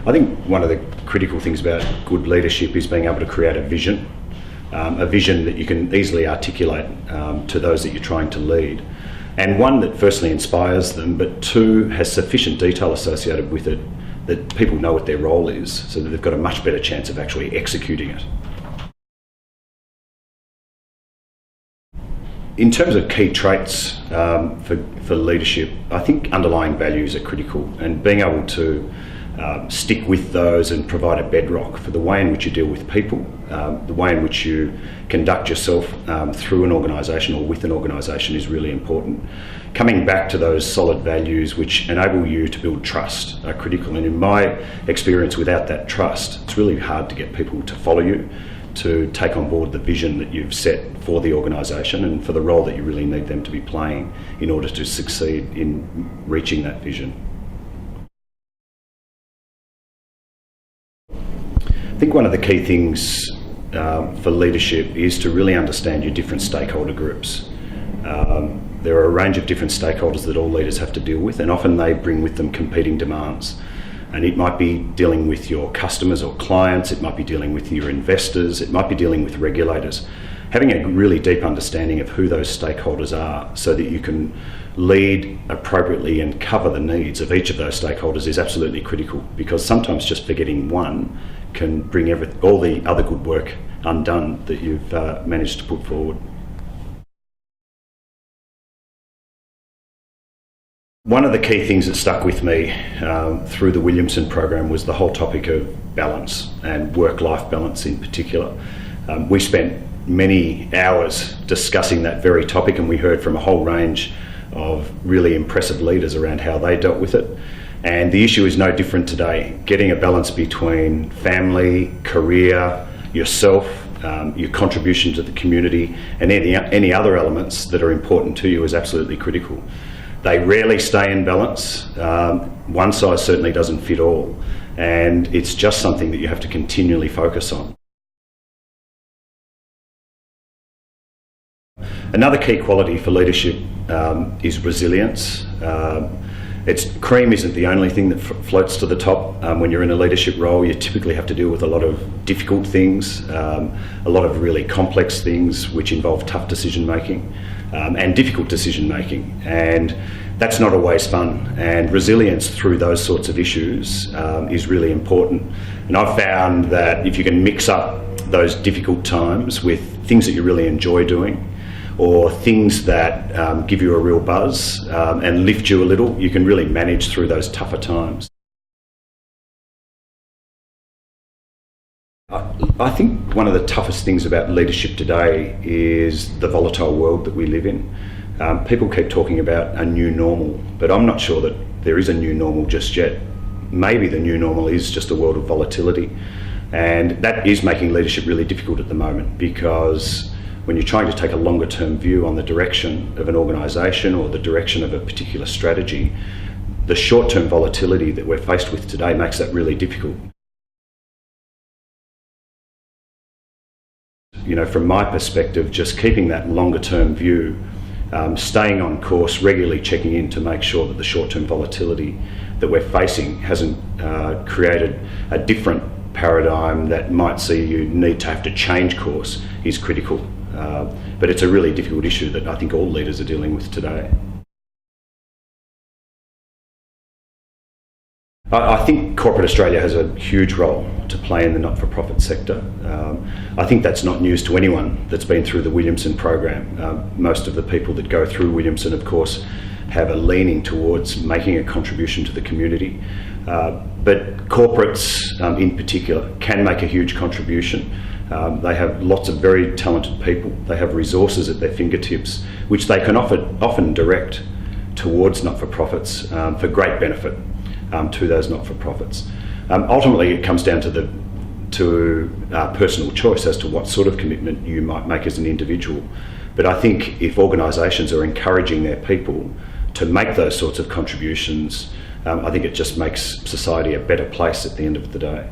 I think one of the critical things about good leadership is being able to create a vision that you can easily articulate to those that you're trying to lead. And one that firstly inspires them, but two, has sufficient detail associated with it that people know what their role is, so that they've got a much better chance of actually executing it. In terms of key traits for leadership, I think underlying values are critical, and being able to stick with those and provide a bedrock for the way in which you deal with people, the way in which you conduct yourself through an organisation or with an organisation is really important. Coming back to those solid values which enable you to build trust are critical, and in my experience, without that trust, it's really hard to get people to follow you, to take on board the vision that you've set for the organisation and for the role that you really need them to be playing in order to succeed in reaching that vision. I think one of the key things for leadership is to really understand your different stakeholder groups. There are a range of different stakeholders that all leaders have to deal with, and often they bring with them competing demands. And it might be dealing with your customers or clients, it might be dealing with your investors, it might be dealing with regulators. Having a really deep understanding of who those stakeholders are so that you can lead appropriately and cover the needs of each of those stakeholders is absolutely critical, because sometimes just forgetting one can bring all the other good work undone that you've managed to put forward. One of the key things that stuck with me through the Williamson program was the whole topic of balance, and work-life balance in particular. We spent many hours discussing that very topic, and we heard from a whole range of really impressive leaders around how they dealt with it. And the issue is no different today. Getting a balance between family, career, yourself, your contribution to the community, and any other elements that are important to you is absolutely critical. They rarely stay in balance. One size certainly doesn't fit all, and it's just something that you have to continually focus on. Another key quality for leadership is resilience. Cream isn't the only thing that floats to the top. When you're in a leadership role, you typically have to deal with a lot of difficult things, a lot of really complex things which involve tough decision making and difficult decision making, and that's not always fun. And resilience through those sorts of issues is really important. And I've found that if you can mix up those difficult times with things that you really enjoy doing, or things that give you a real buzz and lift you a little, you can really manage through those tougher times. I think one of the toughest things about leadership today is the volatile world that we live in. People keep talking about a new normal, but I'm not sure that there is a new normal just yet. Maybe the new normal is just a world of volatility, and that is making leadership really difficult at the moment, because when you're trying to take a longer term view on the direction of an organisation or the direction of a particular strategy, the short term volatility that we're faced with today makes that really difficult. You know, from my perspective, just keeping that longer term view, staying on course, regularly checking in to make sure that the short term volatility that we're facing hasn't created a different paradigm that might see you need to have to change course is critical. But it's a really difficult issue that I think all leaders are dealing with today. I think corporate Australia has a huge role to play in the not-for-profit sector. I think that's not news to anyone that's been through the Williamson program. Most of the people that go through Williamson, of course, have a leaning towards making a contribution to the community. But corporates in particular can make a huge contribution. They have lots of very talented people. They have resources at their fingertips, which they can often direct towards not-for-profits for great benefit to those not-for-profits. Ultimately, it comes down to personal choice as to what sort of commitment you might make as an individual. But I think if organisations are encouraging their people to make those sorts of contributions, I think it just makes society a better place at the end of the day.